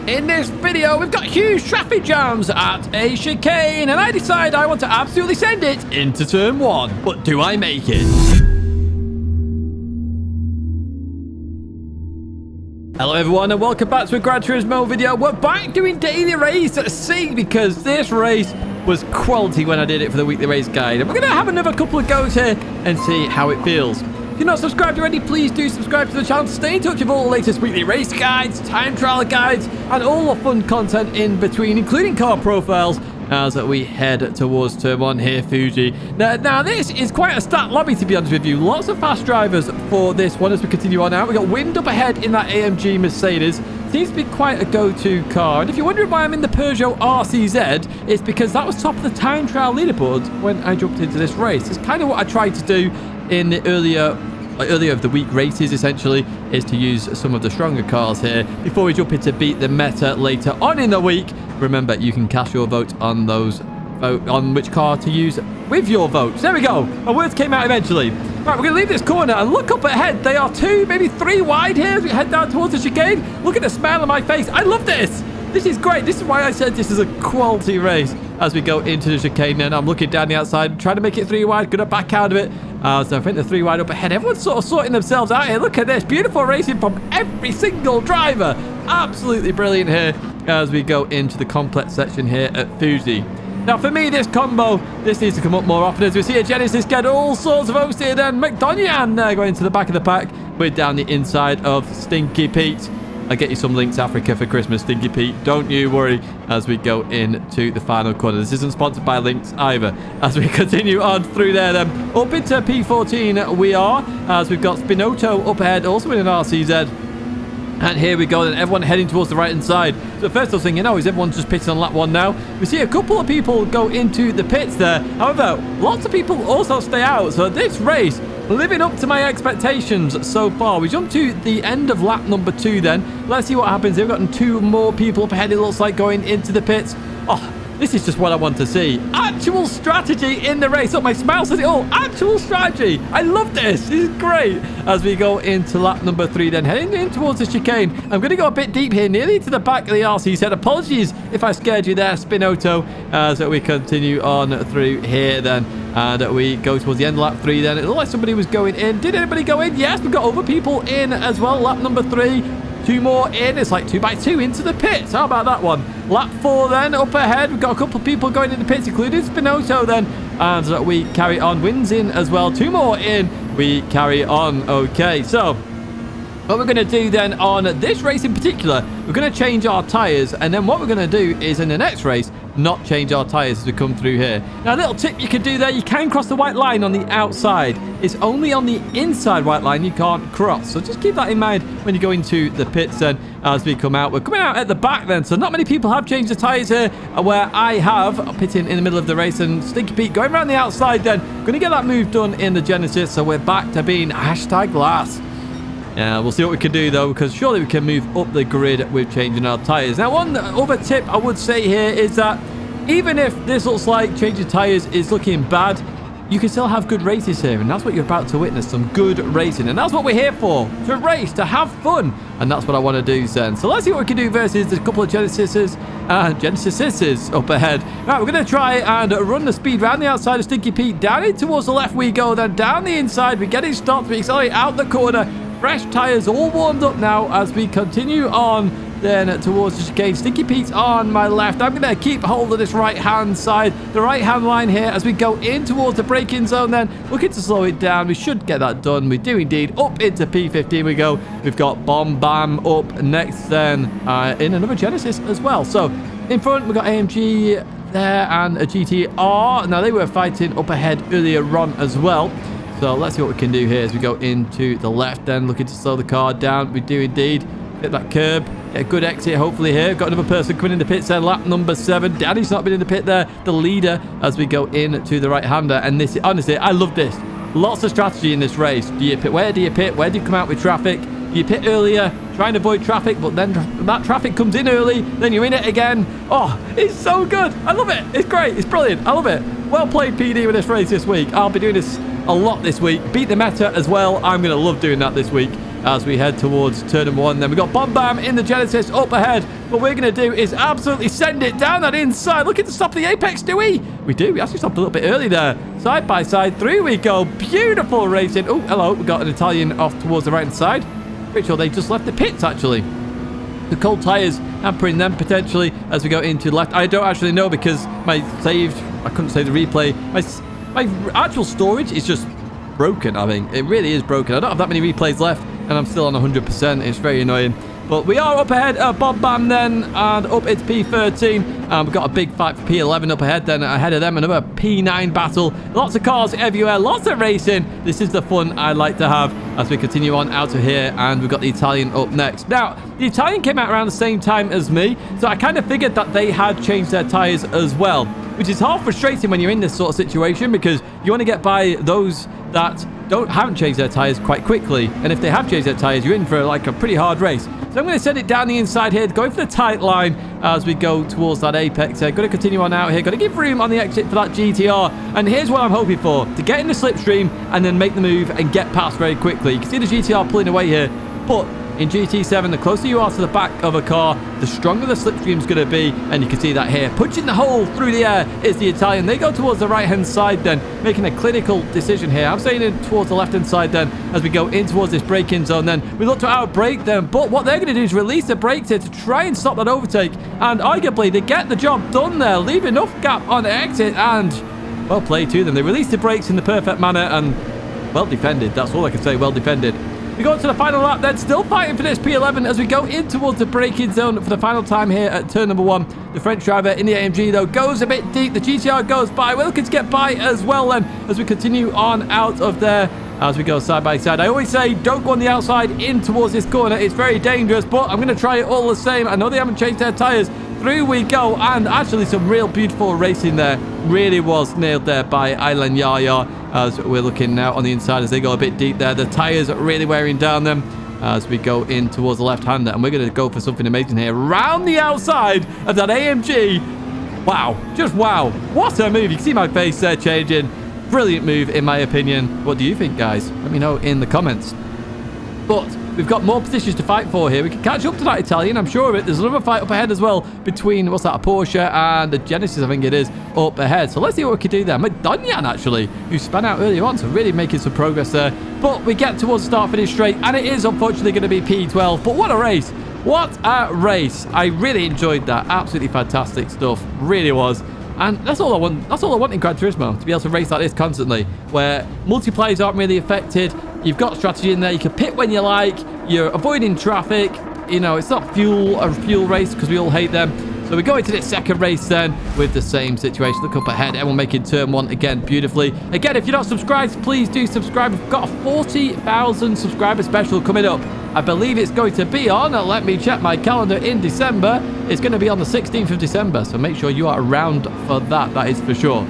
In this video, we've got huge traffic jams at a chicane, and I decide I want to absolutely send it into turn 1. But do I make it? Hello everyone and welcome back to a Gran Turismo video. We're back doing daily race at sea because this race was quality when I did it for the weekly race guide. And we're going to have another couple of goes here and see how it feels. If you're not subscribed already, please do subscribe to the channel to stay in touch with all the latest weekly race guides, time trial guides, and all the fun content in between, including car profiles, as we head towards turn 1 here, Fuji. Now, this is quite a stat lobby, to be honest with you. Lots of fast drivers for this one as we continue on out. We've got wind up ahead in that AMG Mercedes. Seems to be quite a go-to car. And if you're wondering why I'm in the Peugeot RCZ, it's because that was top of the time trial leaderboard when I jumped into this race. It's kind of what I tried to do in the earlier of the week races, essentially, is to use some of the stronger cars here before we jump into beat the meta later on in the week. Remember, you can cast your vote on on which car to use with your votes. There we go. My words came out eventually. Right, we're going to leave this corner and look up ahead. They are 2, maybe 3 wide here as we head down towards the chicane. Look at the smile on my face. I love this. This is great. This is why I said this is a quality race as we go into the chicane. And I'm looking down the outside, trying to make it 3 wide. Going to back out of it. So I think the 3 wide up ahead. Everyone's sort of sorting themselves out here. Look at this. Beautiful racing from every single driver. Absolutely brilliant here as we go into the complex section here at Fuji. Now, for me, this combo, this needs to come up more often as we see a Genesis get all sorts of roasted and McDonaghan going to the back of the pack. We're down the inside of Stinky Pete. I'll get you some Links Africa for Christmas, Stinky Pete. Don't you worry as we go into the final corner. This isn't sponsored by Links either. As we continue on through there then. Up into P14 we are, as we've got Spinotto up ahead, also in an RCZ. And here we go, then everyone heading towards the right-hand side. So first I was thinking, is everyone just pitting on lap 1 now? We see a couple of people go into the pits there. However, lots of people also stay out. So this race, living up to my expectations so far. We jump to the end of lap number 2 then. Let's see what happens here. We've got 2 more people up ahead, it looks like, going into the pits. Oh, this is just what I want to see. Actual strategy in the race. Oh, my smile says it all. Actual strategy. I love this. This is great. As we go into lap number 3 then, heading in towards the chicane. I'm going to go a bit deep here, nearly to the back of the RCZ. Apologies if I scared you there, Spinotto, as we continue on through here then. And we go towards the end of lap 3 then. It looked like somebody was going in. Did anybody go in? Yes, we've got other people in as well. Lap number 3. 2 more in. It's like 2 by 2 into the pits. How about that one? Lap 4 then, up ahead. We've got a couple of people going in the pits, including Spinotto then. And we carry on. Wins in as well. 2 more in. We carry on. Okay, so what we're going to do then on this race in particular, we're going to change our tyres. And then what we're going to do is in the next race, not change our tyres as we come through here. Now, a little tip you can do there, you can cross the white line on the outside. It's only on the inside white line you can't cross. So just keep that in mind when you go into the pits then as we come out. We're coming out at the back then, so not many people have changed the tyres here, where I have pitting in the middle of the race, and Stinky Pete going around the outside then. Going to get that move done in the Genesis, so we're back to being hashtag last. Yeah, we'll see what we can do though, because surely we can move up the grid with changing our tyres. Now, one other tip I would say here is that even if this looks like changing tyres is looking bad, you can still have good races here, and that's what you're about to witness, some good racing. And that's what we're here for, to race, to have fun, and that's what I want to do then. So let's see what we can do versus a couple of Genesises up ahead. Right, we're going to try and run the speed round the outside of Stinky Pete. Down in towards the left we go, then down the inside, we get it stopped, we accelerate out the corner. Fresh tyres all warmed up now as we continue on then towards the chicane. Stinky Pete's on my left. I'm going to keep hold of this right-hand side, the right-hand line here as we go in towards the braking zone then. Looking to slow it down. We should get that done. We do indeed. Up into P15 we go. We've got Bomb Bam up next then in another Genesis as well. So in front we've got AMG there and a GTR. Now they were fighting up ahead earlier on as well. So let's see what we can do here as we go into the left then, looking to slow the car down. We do indeed. Hit that curb. Get a good exit hopefully here. Got another person coming in the pits there. Lap number 7. Danny's not been in the pit there. The leader as we go in to the right-hander. And this, honestly, I love this. Lots of strategy in this race. Do you pit? Where do you pit? Where do you come out with traffic? You pit earlier, try and avoid traffic, but then that traffic comes in early, then you're in it again. Oh, it's so good. I love it. It's great. It's brilliant. I love it. Well played, PD, with this race this week. I'll be doing this a lot this week. Beat the meta as well. I'm going to love doing that this week. as we head towards turn number 1. Then we've got Bomb Bam in the Genesis up ahead. What we're going to do is absolutely send it down that inside. Looking to stop the apex, do we? We do. We actually stopped a little bit early there. Side by side, through we go. Beautiful racing. Oh, hello. We've got an Italian off towards the right-hand side. Pretty sure they just left the pits, actually. The cold tyres hampering them potentially as we go into left. I don't actually know because I couldn't save the replay. My actual storage is just broken, I think. It really is broken. I don't have that many replays left, and I'm still on 100%. It's very annoying. But we are up ahead at Bob Bam then, and up it's P13. We've got a big fight for P11 up ahead then. Ahead of them, another P9 battle. Lots of cars everywhere, lots of racing. This is the fun I like to have as we continue on out of here, and we've got the Italian up next. Now, the Italian came out around the same time as me, so I kind of figured that they had changed their tyres as well, which is half frustrating when you're in this sort of situation because you want to get by those that haven't changed their tyres quite quickly, and if they have changed their tyres, you're in for like a pretty hard race. So I'm going to send it down the inside here, going for the tight line as we go towards that apex here. Going to continue on out here. Going to give room on the exit for that GTR. And here's what I'm hoping for. To get in the slipstream and then make the move and get past very quickly. You can see the GTR pulling away here. But in GT7, the closer you are to the back of a car, the stronger the slipstream's going to be. And you can see that here. Punching the hole through the air is the Italian. They go towards the right-hand side then, making a clinical decision here. I'm saying in towards the left-hand side then, as we go in towards this braking zone then. We look to outbrake them, but what they're going to do is release the brakes here to try and stop that overtake. And arguably, they get the job done there. Leave enough gap on the exit, and well played to them. They released the brakes in the perfect manner, and well defended. That's all I can say, well defended. We go to the final lap then, still fighting for this P11 as we go in towards the braking zone for the final time here at turn number 1. The French driver in the AMG though goes a bit deep. The GTR goes by. We're looking to get by as well then as we continue on out of there as we go side by side. I always say don't go on the outside in towards this corner. It's very dangerous, but I'm going to try it all the same. I know they haven't changed their tyres. Through we go, and actually some real beautiful racing there. Really was nailed there by Aylan Yaya as we're looking now on the inside as they go a bit deep there. The tyres are really wearing down them as we go in towards the left-hander, and we're going to go for something amazing here. Round the outside of that AMG. Wow, just wow. What a move. You can see my face there changing. Brilliant move in my opinion. What do you think, guys? Let me know in the comments. But we've got more positions to fight for here. We can catch up to that Italian, I'm sure of it. There's another fight up ahead as well between, what's that, a Porsche and the Genesis, I think it is, up ahead. So let's see what we can do there. McDonyan, actually, who spun out earlier on, so really making some progress there. But we get towards the start-finish straight, and it is unfortunately going to be P12. But what a race. What a race. I really enjoyed that. Absolutely fantastic stuff. Really was. And that's all I want. That's all I want in Gran Turismo, to be able to race like this constantly, where multiplayers aren't really affected. You've got strategy in there. You can pit when you like. You're avoiding traffic. You know, it's not a fuel race because we all hate them. So we go into this second race then with the same situation. Look up ahead. Everyone making turn 1 again beautifully. Again, if you're not subscribed, please do subscribe. We've got a 40,000 subscriber special coming up. I believe it's going to be on, let me check my calendar, in December. It's going to be on the 16th of December, so make sure you are around for that. That is for sure.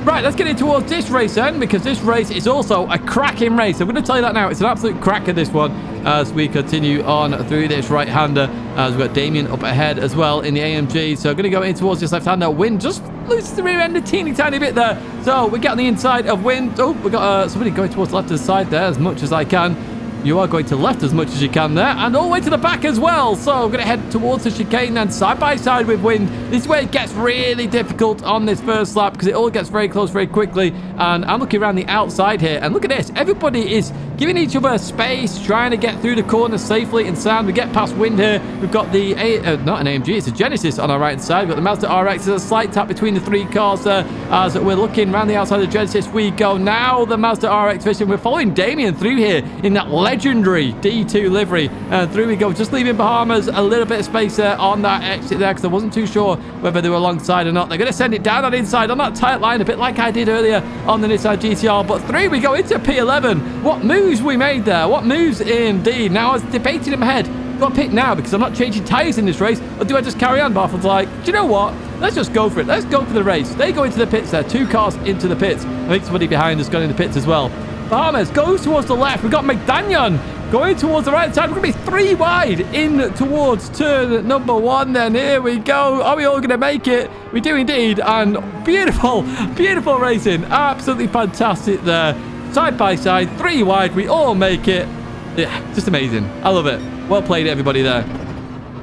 Right, let's get in towards this race then, because this race is also a cracking race. I'm going to tell you that now. It's an absolute cracker, this one, as we continue on through this right-hander. We've got Damien up ahead as well in the AMG. So going to go in towards this left-hander. Win just loses the rear end a teeny tiny bit there. So we get on the inside of Win. Oh, we got somebody going towards the left-hand side there as much as I can. You are going to left as much as you can there, and all the way to the back as well. So I'm going to head towards the chicane and side by side with Wind. This is where it gets really difficult on this first lap because it all gets very close very quickly. And I'm looking around the outside here, and look at this. Everybody is giving each other space, trying to get through the corner safely and sound. We get past Wind here. We've got the, not an AMG, it's a Genesis on our right side. We've got the Mazda RX. There's a slight tap between the 3 cars there as we're looking around the outside of the Genesis. We go now, the Mazda RX vision. We're following Damien through here in that legendary D2 livery, and through we go, just leaving Bahamas a little bit of space there on that exit there because I wasn't too sure whether they were alongside or not. They're going to send it down that inside on that tight line, a bit like I did earlier on the Nissan GTR. But through we go into P11. What moves we made there, what moves indeed. Now I was debating in my head, got to pick now because I'm not changing tyres in this race, or do I just carry on? Barford's like, do you know what, let's just go for it. Let's go for the race. They go into the pits there, 2 cars into the pits. I think somebody behind us got in the pits as well. Bahamas goes towards the left. We've got McDaniel going towards the right side. We're going to be 3 wide in towards turn number 1 then. Here we go. Are we all going to make it? We do indeed. And beautiful, beautiful racing. Absolutely fantastic there. Side by side, 3 wide. We all make it. Yeah, just amazing. I love it. Well played, everybody there.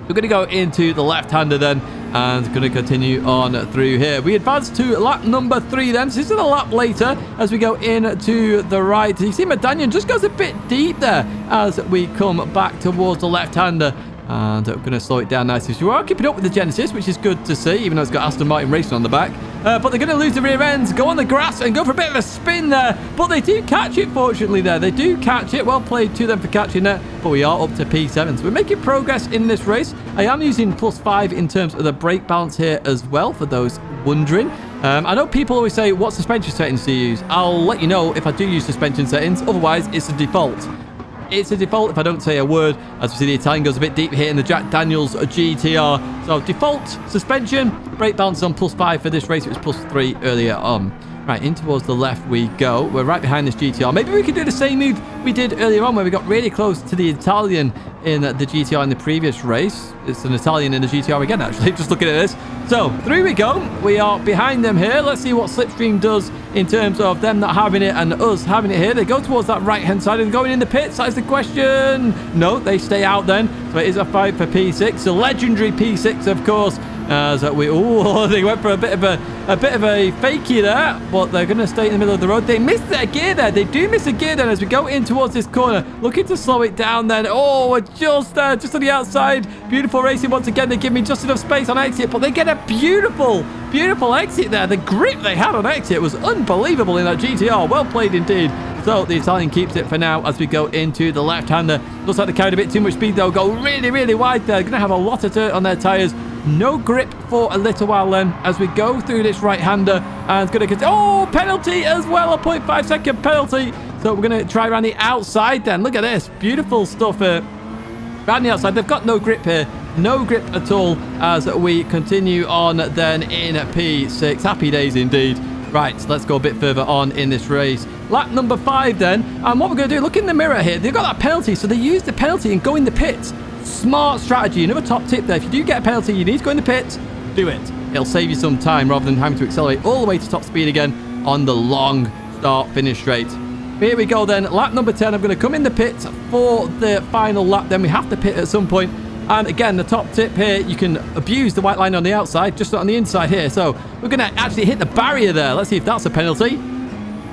We're going to go into the left-hander then, and going to continue on through here. We advance to lap number 3 then. So this is a lap later as we go in to the right. You see Medanian just goes a bit deep there as we come back towards the left-hander. And we're going to slow it down nicely. So we are keeping up with the Genesis, which is good to see, even though it's got Aston Martin Racing on the back. But they're going to lose the rear ends, go on the grass, and go for a bit of a spin there. But they do catch it, fortunately, there. They do catch it. Well played to them for catching that. But we are up to P7. So we're making progress in this race. I am using +5 in terms of the brake balance here as well, for those wondering. I know people always say, what suspension settings do you use? I'll let you know if I do use suspension settings. Otherwise, it's a default. It's a default if I don't say a word. As we see, the Italian goes a bit deep here in the Jack Daniels GTR. So default suspension, brake balance on +5 for this race. It was +3 earlier on. Right, in towards the left we go. We're right behind this GTR. Maybe we could do the same move we did earlier on where we got really close to the Italian in the GTR in the previous race. It's an Italian in the GTR again, actually, just looking at this. So, through we go. We are behind them here. Let's see what Slipstream does in terms of them not having it and us having it here. They go towards that right-hand side and going in the pits. That's the question. No, they stay out then. So, it is a fight for P6. A legendary P6, of course. As we, they went for a bit of a fakie there, but they're going to stay in the middle of the road. They missed their gear there. They do miss a gear then as we go in towards this corner, looking to slow it down then. Oh, we're just on the outside. Beautiful racing once again. They give me just enough space on exit, but they get a beautiful exit there. The grip they had on exit was unbelievable in that GTR. Well played indeed. So the Italian keeps it for now as we go into the left-hander. Looks like they carried a bit too much speed though. Go really, really wide there. Going to have a lot of dirt on their tyres. No grip for a little while then as we go through this right-hander, and it's going to continue. Oh, penalty as well, a 0.5 second penalty. So we're going to try around the outside then. Look at this. Beautiful stuff here. Around the outside. They've got no grip here. No grip at all as we continue on then in P6. Happy days indeed. Right, so let's go a bit further on in this race. Lap number 5 then. And what we're going to do, look in the mirror here. They've got that penalty, so they use the penalty and go in the pits. Smart strategy. Another top tip there. If you do get a penalty, you need to go in the pit. Do it. It'll save you some time rather than having to accelerate all the way to top speed again on the long start-finish straight. Here we go then. Lap number 10. I'm going to come in the pit for the final lap. Then we have to pit at some point. And again, the top tip here, you can abuse the white line on the outside, just not on the inside here. So we're going to actually hit the barrier there. Let's see if that's a penalty.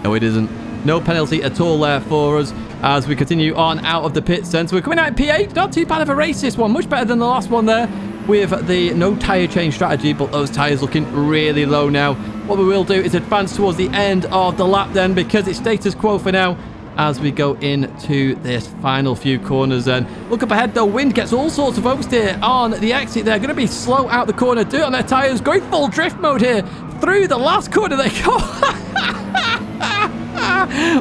No, it isn't. No penalty at all there for us as we continue on out of the pits then. So we're coming out in P8. Not too bad of a race, this one. Much better than the last one there with the no tyre change strategy, but those tyres looking really low now. What we will do is advance towards the end of the lap then, because it's status quo for now as we go into this final few corners then. Look up ahead though, wind gets all sorts of oversteer on the exit. They're going to be slow out the corner, dirt on their tyres, going full drift mode here. Through the last corner they go.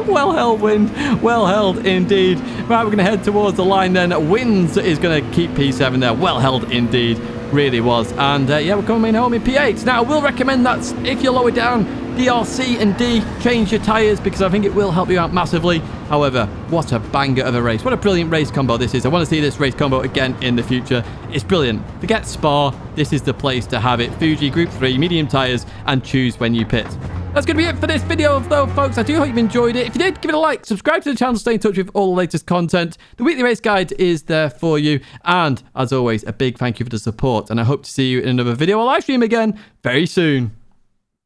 Well held, wind. Well held indeed. Right, we're going to head towards the line then. Winds is going to keep P7 there. Well held indeed. Really was. And yeah, we're coming home in P8. Now, I will recommend that if you're lower down, DRC and D, change your tyres because I think it will help you out massively. However, what a banger of a race. What a brilliant race combo this is. I want to see this race combo again in the future. It's brilliant. Forget Spa. This is the place to have it. Fuji Group 3, medium tyres, and choose when you pit. That's going to be it for this video, though, folks. I do hope you've enjoyed it. If you did, give it a like. Subscribe to the channel to stay in touch with all the latest content. The weekly race guide is there for you. And, as always, a big thank you for the support. And I hope to see you in another video or live stream again very soon.